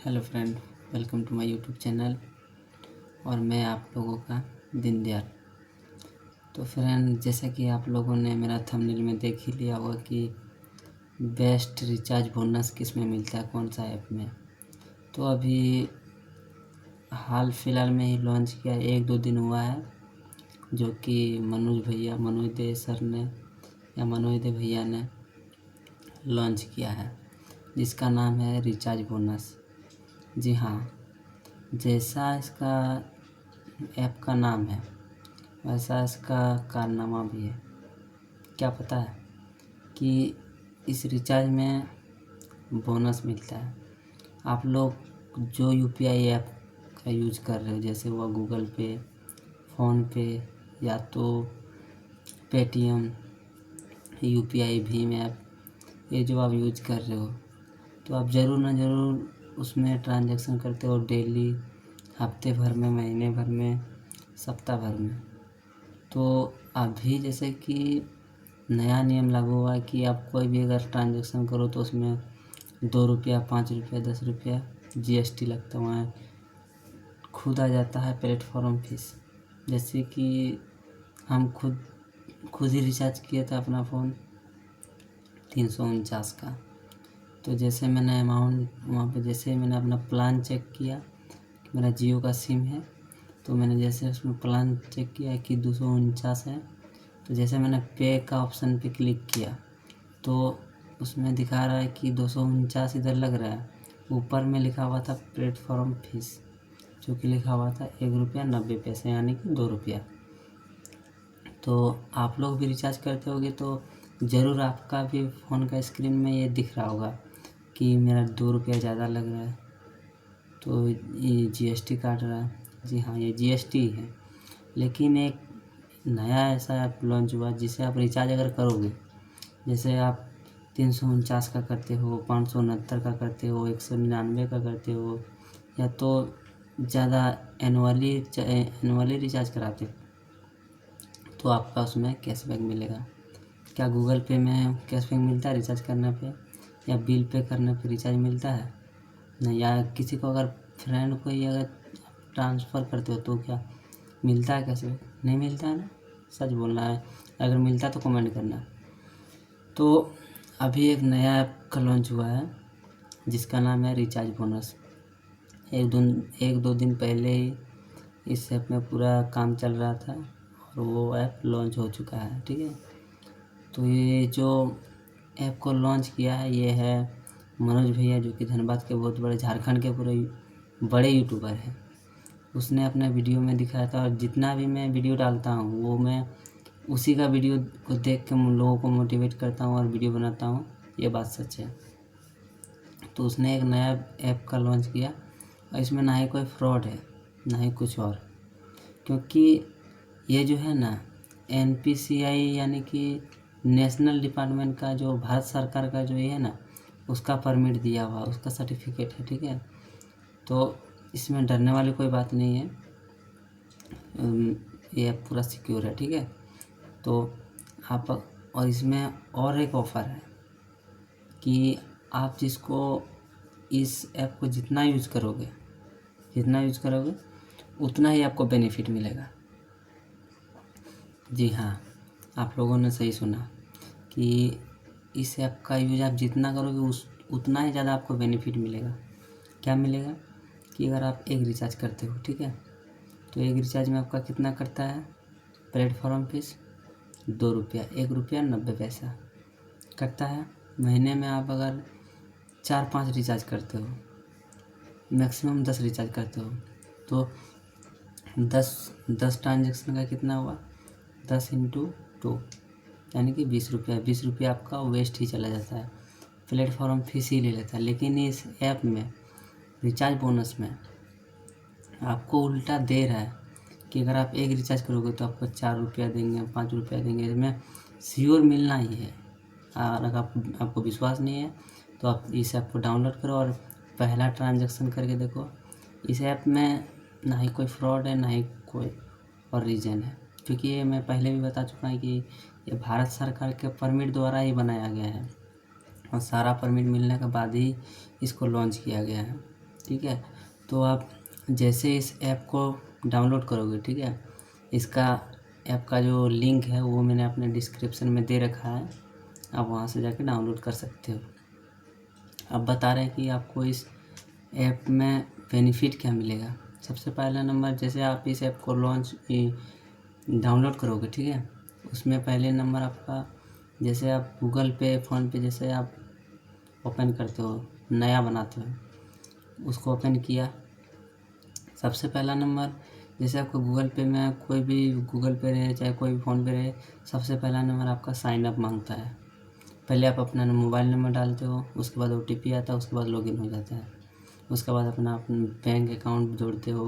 Hello friend, welcome to my YouTube channel. और मैं आप लोगों का दीनदयाल। तो फ्रेंड, जैसा कि आप लोगों ने मेरा थंबनेल में देख ही लिया होगा कि बेस्ट रिचार्ज बोनस किस में मिलता है, कौन सा ऐप में। तो अभी हाल फिलहाल में ही लॉन्च किया, 1-2 दिन हुआ है, जो कि मनोज दे सर ने या मनोज दे भैया ने लॉन्च किया है, जिसका नाम है रिचार्ज बोनस। जी हाँ, जैसा इसका ऐप का नाम है वैसा इसका कारनामा भी है। क्या पता है कि इस रिचार्ज में बोनस मिलता है। आप लोग जो यूपीआई ऐप का यूज कर रहे हो, जैसे हुआ गूगल पे, फ़ोन पे या तो पेटीएम, यूपीआई भीम ऐप, ये जो आप यूज कर रहे हो, तो आप ज़रूर ना ज़रूर उसमें ट्रांजैक्शन करते हो डेली, हफ्ते भर में, महीने भर में, सप्ताह भर में। तो अभी जैसे कि नया नियम लागू हुआ कि आप कोई भी अगर ट्रांजैक्शन करो तो उसमें 2 रुपया, 5 रुपया, 10 रुपया जीएसटी लगता हुआ है, खुद आ जाता है प्लेटफॉर्म फीस। जैसे कि हम खुद ही रिचार्ज किया था अपना फ़ोन 349 का। तो जैसे मैंने अमाउंट वहाँ पे, जैसे मैंने अपना प्लान चेक किया, मेरा जियो का सिम है, तो मैंने जैसे उसमें प्लान चेक किया कि 249 है, तो जैसे मैंने पे का ऑप्शन पे क्लिक किया तो उसमें दिखा रहा है कि 249 इधर लग रहा है। ऊपर में लिखा हुआ था प्लेटफॉर्म फीस, जो कि लिखा हुआ था 1 रुपया 90 पैसे, यानी कि 2 रुपया। तो आप लोग भी रिचार्ज करते होगे तो ज़रूर आपका भी फ़ोन का स्क्रीन में ये दिख रहा होगा कि मेरा 2 रुपया ज़्यादा लग रहा है, तो ये जीएसटी काट रहा है। जी हाँ, ये जीएसटी ही है। लेकिन एक नया ऐसा ऐप लॉन्च हुआ जिसे आप रिचार्ज अगर करोगे, जैसे आप 349 का करते हो, 569 का करते हो, 199 का करते हो, या तो ज़्यादा एनुअली रिचार्ज कराते हो, तो आपका उसमें कैशबैक मिलेगा। क्या गूगल पे में कैशबैक मिलता है रिचार्ज करने पे, या बिल पे करने पे रिचार्ज मिलता है? नहीं। या किसी को अगर फ्रेंड को ही अगर ट्रांसफ़र करते हो तो क्या मिलता है कैशबैक? नहीं मिलता है ना, सच बोलना है। अगर मिलता है तो कमेंट करना। तो अभी एक नया ऐप का लॉन्च हुआ है जिसका नाम है रिचार्ज बोनस। 1-2 दिन पहले ही इस ऐप में पूरा काम चल रहा था और वो ऐप लॉन्च हो चुका है, ठीक है। तो ये जो ऐप को लॉन्च किया है ये है मनोज भैया, जो कि धनबाद के बहुत बड़े, झारखंड के पूरे बड़े यूट्यूबर हैं। उसने अपने वीडियो में दिखाया था, और जितना भी मैं वीडियो डालता हूँ वो मैं उसी का वीडियो को देख के लोगों को मोटिवेट करता हूँ और वीडियो बनाता हूँ, ये बात सच है। तो उसने एक नया ऐप का लॉन्च किया और इसमें ना ही कोई फ्रॉड है ना ही कुछ और, क्योंकि ये जो है ना एनपीसीआई यानी कि नेशनल डिपार्टमेंट का, जो भारत सरकार का जो ये है ना, उसका परमिट दिया हुआ, उसका सर्टिफिकेट है, ठीक है। तो इसमें डरने वाली कोई बात नहीं है, ये पूरा सिक्योर है, ठीक है। तो आप, और इसमें और एक ऑफ़र है कि आप इस ऐप को जितना यूज़ करोगे उतना ही आपको बेनिफिट मिलेगा। जी हाँ, आप लोगों ने सही सुना कि इस ऐप का यूज़ आप जितना करोगे उतना ही ज़्यादा आपको बेनिफिट मिलेगा। क्या मिलेगा कि अगर आप एक रिचार्ज करते हो, ठीक है, तो एक रिचार्ज में आपका कितना करता है प्लेटफॉर्म फीस? 2 रुपया, 1 रुपया 90 पैसा कटता है। महीने में आप अगर 4-5 रिचार्ज करते हो, मैक्सिमम 10 रिचार्ज करते हो, तो 10 ट्रांजेक्शन का कितना हुआ? 10 × 2 यानी कि 20 रुपया। 20 रुपया आपका वेस्ट ही चला जाता है, प्लेटफॉर्म फीस ही ले लेता है। लेकिन इस ऐप में, रिचार्ज बोनस में, आपको उल्टा दे रहा है कि अगर आप एक रिचार्ज करोगे तो आपको 4 रुपया देंगे, 5 रुपया देंगे, इसमें श्योर मिलना ही है। और अगर आपको विश्वास नहीं है तो आप इस ऐप को डाउनलोड करो और पहला ट्रांजैक्शन करके देखो। इस ऐप में ना ही कोई फ्रॉड है, ना ही कोई और रीज़न है, क्योंकि ये मैं पहले भी बता चुका हूँ कि ये भारत सरकार के परमिट द्वारा ही बनाया गया है और सारा परमिट मिलने के बाद ही इसको लॉन्च किया गया है। ठीक है। तो आप जैसे इस ऐप को डाउनलोड करोगे, ठीक है, इसका ऐप का जो लिंक है वो मैंने अपने डिस्क्रिप्शन में दे रखा है, आप वहाँ से जाके डाउनलोड कर सकते हो। अब बता रहे हैं कि आपको इस ऐप में बेनिफिट क्या मिलेगा। सबसे पहला नंबर, जैसे आप इस ऐप को डाउनलोड करोगे, ठीक है, उसमें पहले नंबर आपका, जैसे आप गूगल पे, फ़ोन पे जैसे आप ओपन करते हो, नया बनाते हो, उसको ओपन किया, सबसे पहला नंबर, जैसे आपको गूगल पे में कोई भी गूगल पे रहे चाहे कोई भी फ़ोन पे रहे, सबसे पहला नंबर आपका साइन अप मांगता है। पहले आप अपना मोबाइल नंबर डालते हो, उसके बाद OTP आता है, उसके बाद लॉगिन हो जाता है। उसके बाद अपना बैंक अकाउंट जोड़ते हो,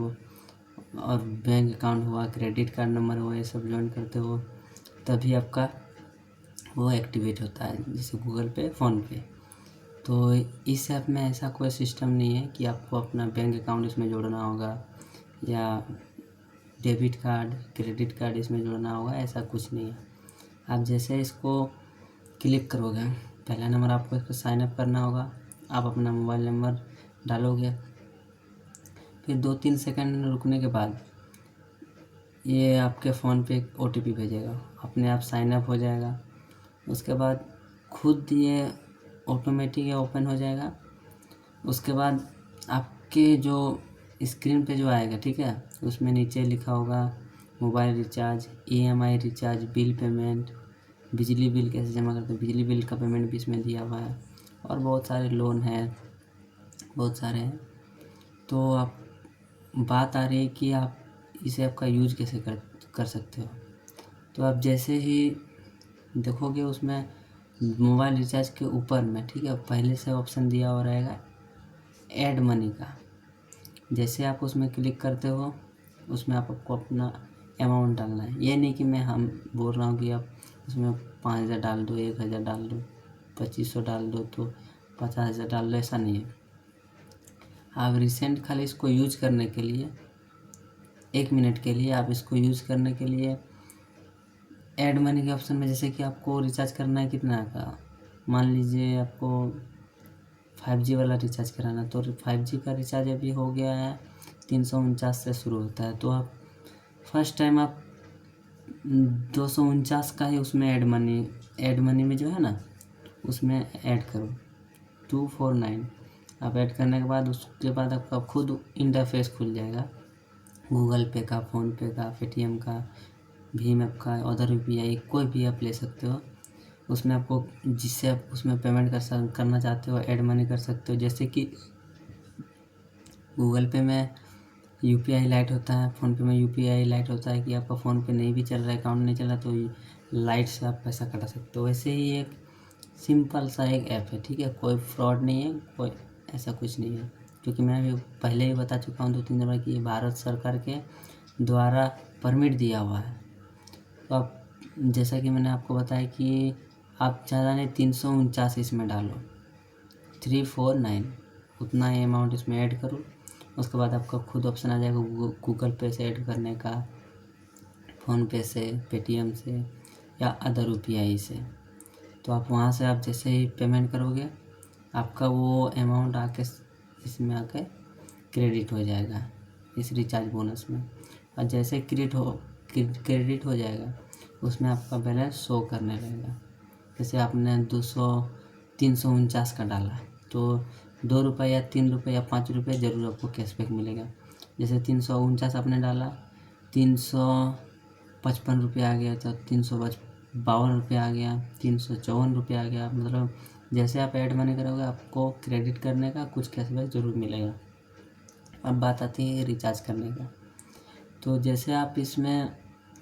और बैंक अकाउंट हुआ, क्रेडिट कार्ड नंबर हुआ, ये सब ज्वाइन करते हो, तभी आपका वो एक्टिवेट होता है, जैसे गूगल पे, फ़ोन पे। तो इस ऐप में ऐसा कोई सिस्टम नहीं है कि आपको अपना बैंक अकाउंट इसमें जोड़ना होगा या डेबिट कार्ड, क्रेडिट कार्ड इसमें जोड़ना होगा, ऐसा कुछ नहीं है। आप जैसे इसको क्लिक करोगे, पहला नंबर आपको इसको साइन अप करना होगा, आप अपना मोबाइल नंबर डालोगे, फिर 2-3 सेकंड रुकने के बाद ये आपके फ़ोन पे OTP भेजेगा, अपने आप साइन अप हो जाएगा। उसके बाद खुद ये ऑटोमेटिक ओपन हो जाएगा। उसके बाद आपके जो स्क्रीन पे जो आएगा, ठीक है, उसमें नीचे लिखा होगा mobile recharge, EMI recharge, bill payment, बिजली बिल कैसे जमा करते हैं, बिजली बिल का पेमेंट भी इसमें दिया हुआ है, और बहुत सारे लोन हैं, बहुत सारे हैं। तो आप बात आ रही है कि आप इस ऐप का यूज कैसे कर सकते हो। तो आप जैसे ही देखोगे उसमें मोबाइल रिचार्ज के ऊपर में, ठीक है, पहले से ऑप्शन दिया हुआ रहेगा ऐड मनी का। जैसे आप उसमें क्लिक करते हो, उसमें आपको अपना अमाउंट डालना है। ये नहीं कि हम बोल रहा हूँ कि आप उसमें 5,000 डाल दो, 1,000 डाल दो, 2,500 डाल दो, तो 50,000 डाल दो, ऐसा नहीं है। आप रिसेंट खाली इसको यूज करने के लिए 1 मिनट के लिए, आप इसको यूज करने के लिए ऐड मनी के ऑप्शन में, जैसे कि आपको रिचार्ज करना है कितना का, मान लीजिए आपको 5G वाला रिचार्ज कराना, तो 5G का रिचार्ज अभी हो गया है 349 से शुरू होता है। तो आप फर्स्ट टाइम आप 249 का ही उसमें ऐड मनी में जो है ना, उसमें ऐड करो 249। आप ऐड करने के बाद उसके बाद आपका खुद इंटरफेस खुल जाएगा, गूगल पे का, फ़ोन पे का, पेटीएम का, भीम ऐप का, अदर UPI, कोई भी आप ले सकते हो। उसमें आपको जिससे आप उसमें पेमेंट करना चाहते हो, ऐड मनी कर सकते हो। जैसे कि गूगल पे में UPI लाइट होता है, फ़ोन पे में UPI लाइट होता है कि आपका फ़ोन पे नहीं भी चल रहा है, अकाउंट नहीं चल रहा, तो लाइट से आप पैसा कटा सकते हो। वैसे ही एक सिंपल सा एक ऐप है, ठीक है, कोई फ्रॉड नहीं है, कोई ऐसा कुछ नहीं है, क्योंकि मैं भी पहले ही बता चुका हूँ 2-3 बार कि ये भारत सरकार के द्वारा परमिट दिया हुआ है। तो आप, जैसा कि मैंने आपको बताया कि आप ज़्यादा नहीं 349 इसमें डालो, 349, उतना ही अमाउंट इसमें ऐड करो। उसके बाद आपका खुद ऑप्शन आ जाएगा गूगल पे से ऐड करने का, फ़ोन पे से, पेटीएम से, या अदर UPI से। तो आप वहाँ से आप जैसे ही पेमेंट करोगे, आपका वो अमाउंट आके इसमें आके क्रेडिट हो जाएगा इस रिचार्ज बोनस में। और जैसे क्रेडिट हो जाएगा, उसमें आपका बैलेंस शो करने लगेगा। जैसे आपने 349 का डाला, तो 2 रुपये या 3 रुपये या 5 रुपये ज़रूर आपको कैशबैक मिलेगा। जैसे 349 आपने डाला, 355 रुपये आ गया, तो 352 रुपये आ गया, 354 रुपये आ गया। मतलब जैसे आप ऐड मनी करोगे, आपको क्रेडिट करने का कुछ कैशबैक ज़रूर मिलेगा। अब बात आती है रिचार्ज करने का। तो जैसे आप इसमें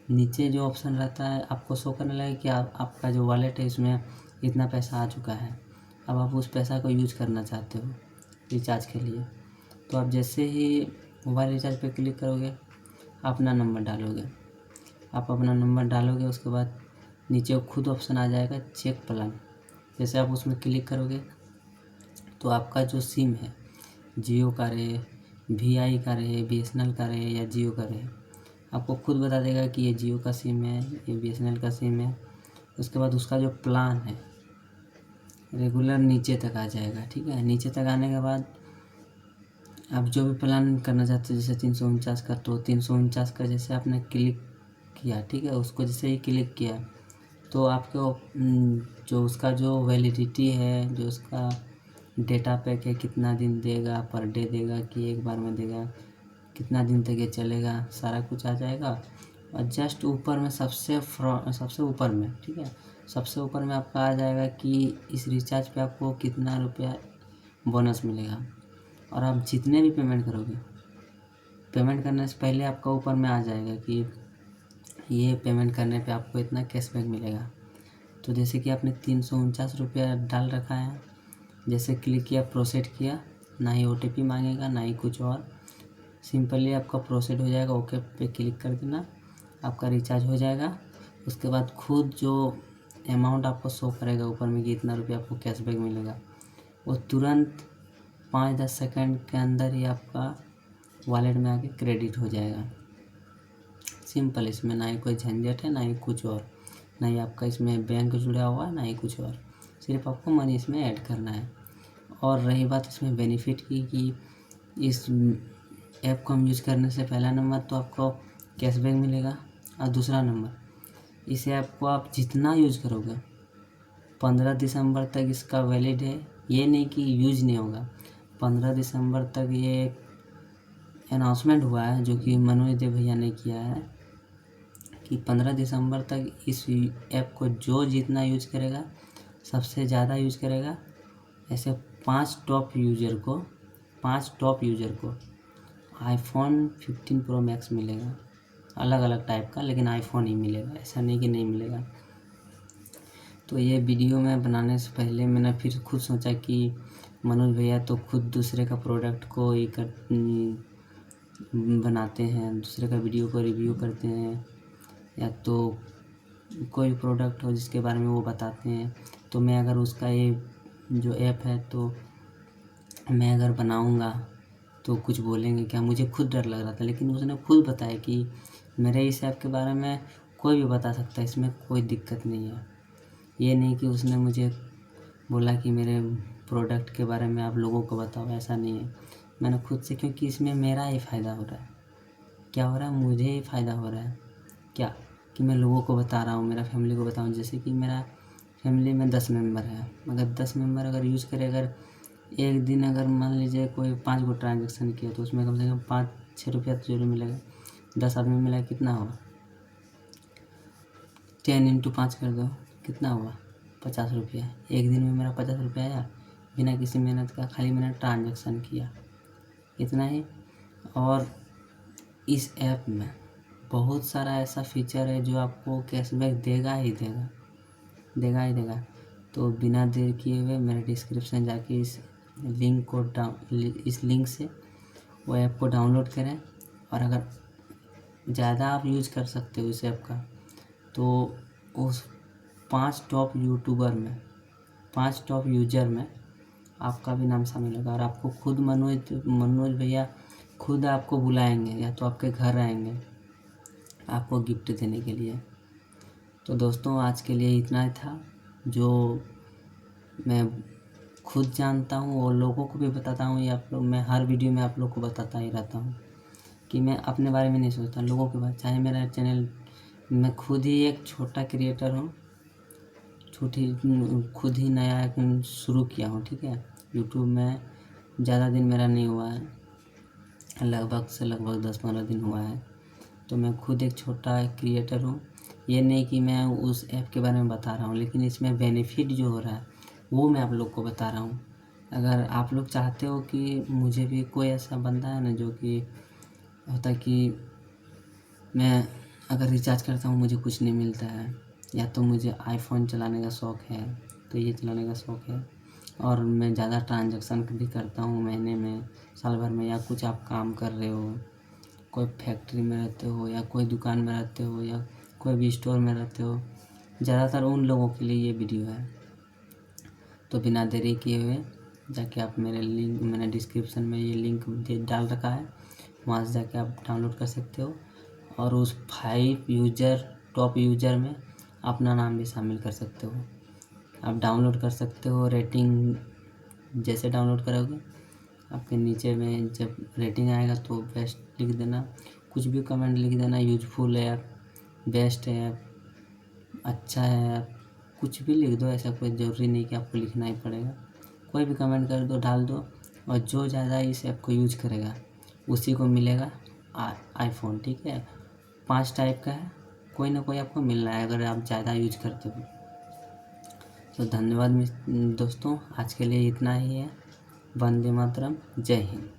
नीचे जो ऑप्शन रहता है, आपको शो करने लगे कि आपका जो वॉलेट है इसमें इतना पैसा आ चुका है। अब आप उस पैसा को यूज करना चाहते हो रिचार्ज के लिए, तो आप जैसे ही मोबाइल रिचार्ज पे क्लिक करोगे, अपना नंबर डालोगे, आप अपना नंबर डालोगे, उसके बाद नीचे खुद ऑप्शन आ जाएगा चेक प्लान। जैसे आप उसमें क्लिक करोगे, तो आपका जो सिम है, जियो का रहे, VI का रहे, BSNL का रहे या जियो का रहे, आपको खुद बता देगा कि ये जियो का सिम है, ये BSNL का सिम है। उसके बाद उसका जो प्लान है रेगुलर नीचे तक आ जाएगा, ठीक है। नीचे तक आने के बाद आप जो भी प्लान करना चाहते हो, जैसे 349 का, तो 349 का जैसे आपने क्लिक किया, ठीक है, उसको जैसे ही क्लिक किया तो आपको जो उसका जो वैलिडिटी है, जो उसका डेटा पैक है, कितना दिन देगा, पर डे देगा कि एक बार में देगा, कितना दिन तक ये चलेगा, सारा कुछ आ जाएगा। और जस्ट ऊपर में सबसे ऊपर में, ठीक है, सबसे ऊपर में आपका आ जाएगा कि इस रिचार्ज पे आपको कितना रुपया बोनस मिलेगा। और आप जितने भी पेमेंट करोगे, पेमेंट करने से पहले आपका ऊपर में आ जाएगा कि ये पेमेंट करने पे आपको इतना कैशबैक मिलेगा। तो जैसे कि आपने 349 डाल रखा है, जैसे क्लिक किया, प्रोसीड किया, ना ही OTP मांगेगा ना ही कुछ और, सिंपली आपका प्रोसीड हो जाएगा। ओके पे क्लिक कर देना, आपका रिचार्ज हो जाएगा। उसके बाद खुद जो अमाउंट आपको शो करेगा ऊपर में कि इतना रुपया आपको कैशबैक मिलेगा, वो तुरंत 5-10 सेकंड के अंदर ही आपका वॉलेट में आके क्रेडिट हो जाएगा। सिंपल, इसमें ना ही कोई झंझट है, ना ही कुछ और, ना ही आपका इसमें बैंक जुड़ा हुआ है, ना ही कुछ और, सिर्फ आपको मनी इसमें ऐड करना है। और रही बात इसमें बेनिफिट की कि इस ऐप को हम यूज़ करने से पहला नंबर तो आपको कैशबैक मिलेगा, और दूसरा नंबर इस ऐप को आप जितना यूज़ करोगे, 15 दिसंबर तक इसका वैलिड है, ये नहीं कि यूज नहीं होगा। 15 दिसंबर तक ये अनाउंसमेंट हुआ है, जो कि मनोज देव भैया ने किया है, कि 15 दिसंबर तक इस ऐप को जो जितना यूज करेगा, सबसे ज़्यादा यूज करेगा, ऐसे 5 टॉप यूज़र को आईफोन 15 प्रो मैक्स मिलेगा, अलग अलग टाइप का, लेकिन आईफोन ही मिलेगा, ऐसा नहीं कि नहीं मिलेगा। तो ये वीडियो मैं बनाने से पहले मैंने फिर खुद सोचा कि मनोज भैया तो खुद दूसरे का प्रोडक्ट को बनाते हैं, दूसरे का वीडियो को रिव्यू करते हैं, या तो कोई प्रोडक्ट हो जिसके बारे में वो बताते हैं, तो मैं अगर उसका ये जो ऐप है तो मैं अगर बनाऊंगा तो कुछ बोलेंगे क्या, मुझे खुद डर लग रहा था। लेकिन उसने खुद बताया कि मेरे इस ऐप के बारे में कोई भी बता सकता है, इसमें कोई दिक्कत नहीं है। ये नहीं कि उसने मुझे बोला कि मेरे प्रोडक्ट के बारे में आप लोगों को बताओ, ऐसा नहीं है। मैंने खुद से, क्योंकि इसमें मेरा ही फ़ायदा हो रहा है। क्या हो रहा है, मुझे ही फ़ायदा हो रहा है, क्या कि मैं लोगों को बता रहा हूँ, मेरा फैमिली को बताऊँ। जैसे कि मेरा फैमिली में 10 मेंबर है, मगर 10 मेंबर अगर यूज़ करे, अगर एक दिन अगर मान लीजिए कोई 5 गो ट्रांजेक्शन किया, तो उसमें कम से कम 5-6 रुपया तो जरूर मिलेगा। 10 आदमी मिला, कितना हुआ, 10 × 5 कर दो, कितना हुआ, 50 रुपया। एक दिन में मेरा 50 रुपया आया, बिना किसी मेहनत का, खाली मैंने ट्रांजेक्शन किया, इतना ही। और इस ऐप में बहुत सारा ऐसा फीचर है जो आपको कैशबैक देगा ही देगा, देगा ही देगा। तो बिना देर किए हुए मेरे डिस्क्रिप्शन जाके इस लिंक से वो ऐप को डाउनलोड करें। और अगर ज़्यादा आप यूज कर सकते हो इस ऐप का, तो उस 5 टॉप यूजर में आपका भी नाम शामिल होगा। और आपको खुद मनोज भैया खुद आपको बुलाएंगे, या तो आपके घर आएंगे आपको गिफ्ट देने के लिए। तो दोस्तों, आज के लिए इतना ही था, जो मैं खुद जानता हूँ और लोगों को भी बताता हूँ। या मैं हर वीडियो में आप लोग को बताता ही रहता हूँ कि मैं अपने बारे में नहीं सोचता, लोगों के बारे में। चाहे मेरा चैनल, मैं खुद ही एक छोटा क्रिएटर हूँ, खुद ही नया शुरू किया हूँ, ठीक है। यूट्यूब में ज़्यादा दिन मेरा नहीं हुआ है, लगभग 10-15 दिन हुआ है। तो मैं खुद एक छोटा क्रिएटर हूँ। ये नहीं कि मैं उस ऐप के बारे में बता रहा हूँ, लेकिन इसमें बेनिफिट जो हो रहा है वो मैं आप लोग को बता रहा हूँ। अगर आप लोग चाहते हो कि मुझे भी कोई ऐसा बंदा है ना, जो कि होता है कि मैं अगर रिचार्ज करता हूँ मुझे कुछ नहीं मिलता है, या तो मुझे आईफोन चलाने का शौक़ है तो ये चलाने का शौक़ है, और मैं ज़्यादा ट्रांजैक्शन भी करता हूँ महीने में, साल भर में, या कुछ आप काम कर रहे हो, कोई फैक्ट्री में रहते हो, या कोई दुकान में रहते हो, या कोई भी स्टोर में रहते हो, ज़्यादातर उन लोगों के लिए ये वीडियो है। तो बिना देरी किए हुए जाके आप मैंने डिस्क्रिप्शन में ये लिंक डाल रखा है, वहाँ से जाके आप डाउनलोड कर सकते हो। और उस 5 टॉप यूजर में अपना नाम भी शामिल कर सकते हो। आप डाउनलोड कर सकते हो, रेटिंग जैसे डाउनलोड करोगे आपके नीचे में जब रेटिंग आएगा तो बेस्ट लिख देना, कुछ भी कमेंट लिख देना, यूजफुल है ऐप, बेस्ट है ऐप, अच्छा है ऐप, कुछ भी लिख दो। ऐसा कोई ज़रूरी नहीं कि आपको लिखना ही पड़ेगा, कोई भी कमेंट कर दो, डाल दो। और जो ज़्यादा इस ऐप को यूज करेगा उसी को मिलेगा आईफोन, ठीक है। 5 टाइप का है, कोई ना कोई आपको मिल रहा है अगर आप ज़्यादा यूज करते हो। तो धन्यवाद दोस्तों, आज के लिए इतना ही है। वंदे मातरम, जय हिंद।